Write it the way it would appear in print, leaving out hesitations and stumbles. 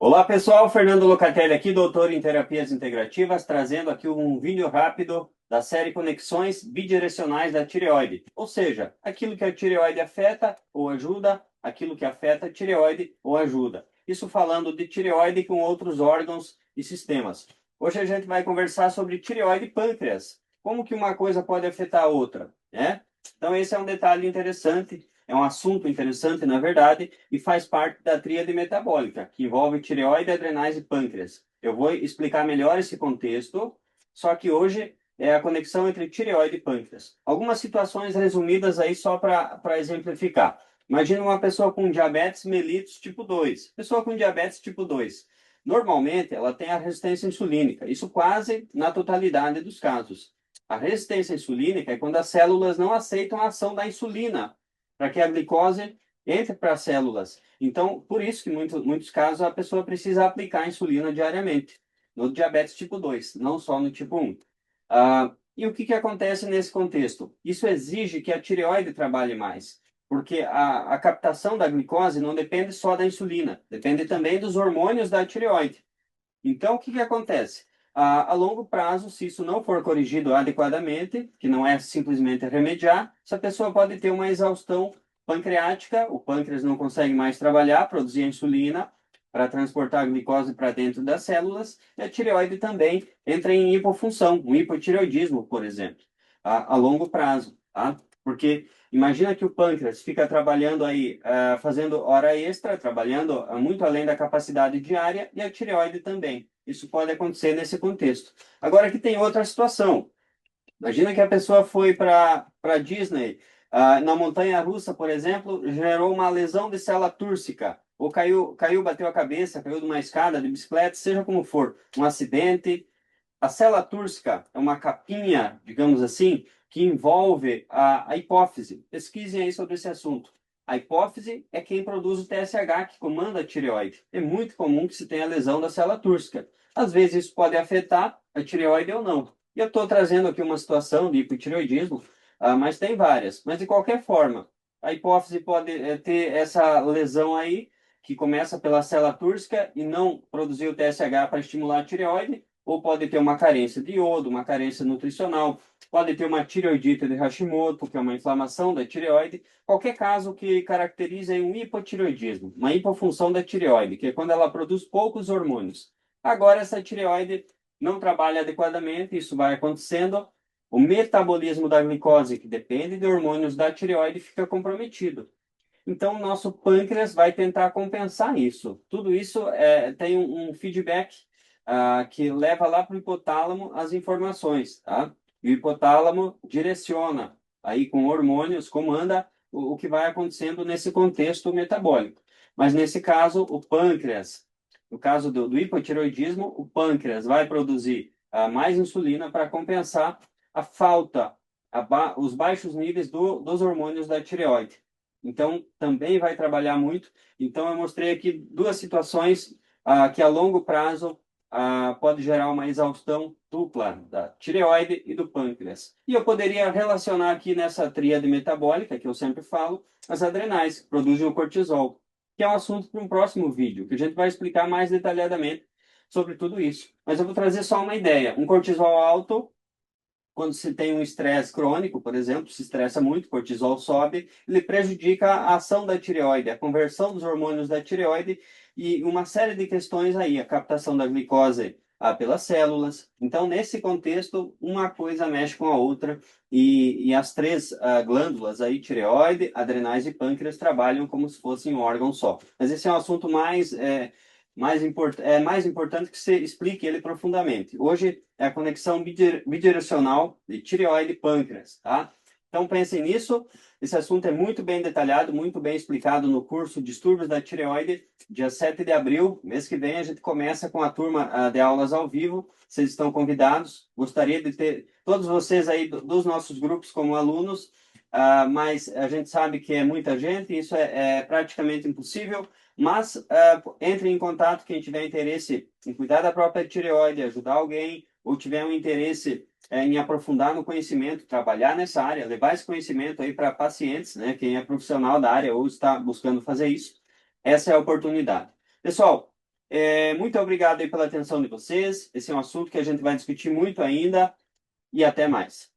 Olá pessoal, Fernando Locatelli aqui, doutor em terapias integrativas, trazendo aqui um vídeo rápido da série Conexões Bidirecionais da Tireoide. Ou seja, aquilo que a tireoide afeta ou ajuda, aquilo que afeta a tireoide ou ajuda. Isso falando de tireoide com outros órgãos e sistemas. Hoje a gente vai conversar sobre tireoide e pâncreas. Como que uma coisa pode afetar a outra, né? Então esse é um detalhe interessante, é um assunto interessante, na verdade, e faz parte da tríade metabólica, que envolve tireoide, adrenais e pâncreas. Eu vou explicar melhor esse contexto, só que hoje é a conexão entre tireoide e pâncreas. Algumas situações resumidas aí só para exemplificar. Imagina uma pessoa com diabetes mellitus tipo 2. Pessoa com diabetes tipo 2. Normalmente, ela tem a resistência insulínica, isso quase na totalidade dos casos. A resistência insulínica é quando as células não aceitam a ação da insulina para que a glicose entre para as células. Então, por isso que em muitos casos a pessoa precisa aplicar a insulina diariamente, no diabetes tipo 2, não só no tipo 1. E o que, que acontece nesse contexto? Isso exige que a tireoide trabalhe mais, porque a captação da glicose não depende só da insulina, depende também dos hormônios da tireoide. Então, o que que acontece? A longo prazo, se isso não for corrigido adequadamente, que não é simplesmente remediar, essa pessoa pode ter uma exaustão pancreática, o pâncreas não consegue mais trabalhar, produzir a insulina para transportar a glicose para dentro das células, e a tireoide também entra em hipofunção, um hipotireoidismo, por exemplo, a longo prazo, tá? Porque imagina que o pâncreas fica trabalhando aí, fazendo hora extra, trabalhando muito além da capacidade diária, e a tireoide também. Isso pode acontecer nesse contexto. Agora que tem outra situação. Imagina que a pessoa foi para Disney, na montanha-russa, por exemplo, gerou uma lesão de célula túrcica, ou caiu, bateu a cabeça, caiu de uma escada de bicicleta, seja como for, um acidente. A célula túrcica é uma capinha, digamos assim, que envolve a hipófise. Pesquisem aí sobre esse assunto. A hipófise é quem produz o TSH, que comanda a tireoide. É muito comum que se tenha lesão da célula túrcica. Às vezes isso pode afetar a tireoide ou não. E eu estou trazendo aqui uma situação de hipotireoidismo, mas tem várias. Mas de qualquer forma, a hipófise pode ter essa lesão aí, que começa pela célula túrcica e não produzir o TSH para estimular a tireoide, ou pode ter uma carência de iodo, uma carência nutricional, pode ter uma tireoidite de Hashimoto, que é uma inflamação da tireoide, qualquer caso que caracterize um hipotireoidismo, uma hipofunção da tireoide, que é quando ela produz poucos hormônios. Agora, essa tireoide não trabalha adequadamente, isso vai acontecendo, o metabolismo da glicose, que depende de hormônios da tireoide, fica comprometido. Então, o nosso pâncreas vai tentar compensar isso. Tudo isso tem um feedback que leva lá para o hipotálamo as informações, tá? E o hipotálamo direciona, aí com hormônios, comanda o que vai acontecendo nesse contexto metabólico. Mas nesse caso, o pâncreas, no caso do hipotireoidismo, o pâncreas vai produzir mais insulina para compensar a falta, os baixos níveis dos hormônios da tireoide. Então, também vai trabalhar muito. Então, eu mostrei aqui duas situações que a longo prazo pode gerar uma exaustão dupla da tireoide e do pâncreas. E eu poderia relacionar aqui nessa tríade metabólica, que eu sempre falo, as adrenais, que produzem o cortisol, que é um assunto para um próximo vídeo, que a gente vai explicar mais detalhadamente sobre tudo isso. Mas eu vou trazer só uma ideia. Um cortisol alto quando se tem um estresse crônico, por exemplo, se estressa muito, cortisol sobe, ele prejudica a ação da tireoide, a conversão dos hormônios da tireoide e uma série de questões aí, a captação da glicose pelas células. Então, nesse contexto, uma coisa mexe com a outra e as três glândulas aí, tireoide, adrenais e pâncreas, trabalham como se fossem um órgão só. Mas esse é um assunto mais importante que você explique ele profundamente. Hoje é a conexão bidirecional de tireoide e pâncreas, tá? Então pensem nisso. Esse assunto é muito bem detalhado, muito bem explicado no curso Distúrbios da Tireoide, dia 7 de abril. Mês que vem a gente começa com a turma de aulas ao vivo. Vocês estão convidados. Gostaria de ter todos vocês aí dos nossos grupos como alunos, mas a gente sabe que é muita gente, isso é praticamente impossível. Mas entre em contato quem tiver interesse em cuidar da própria tireoide, ajudar alguém, ou tiver um interesse em aprofundar no conhecimento, trabalhar nessa área, levar esse conhecimento aí para pacientes, né? Quem é profissional da área ou está buscando fazer isso, essa é a oportunidade. Pessoal, Muito obrigado aí pela atenção de vocês. Esse é um assunto que a gente vai discutir muito ainda e até mais.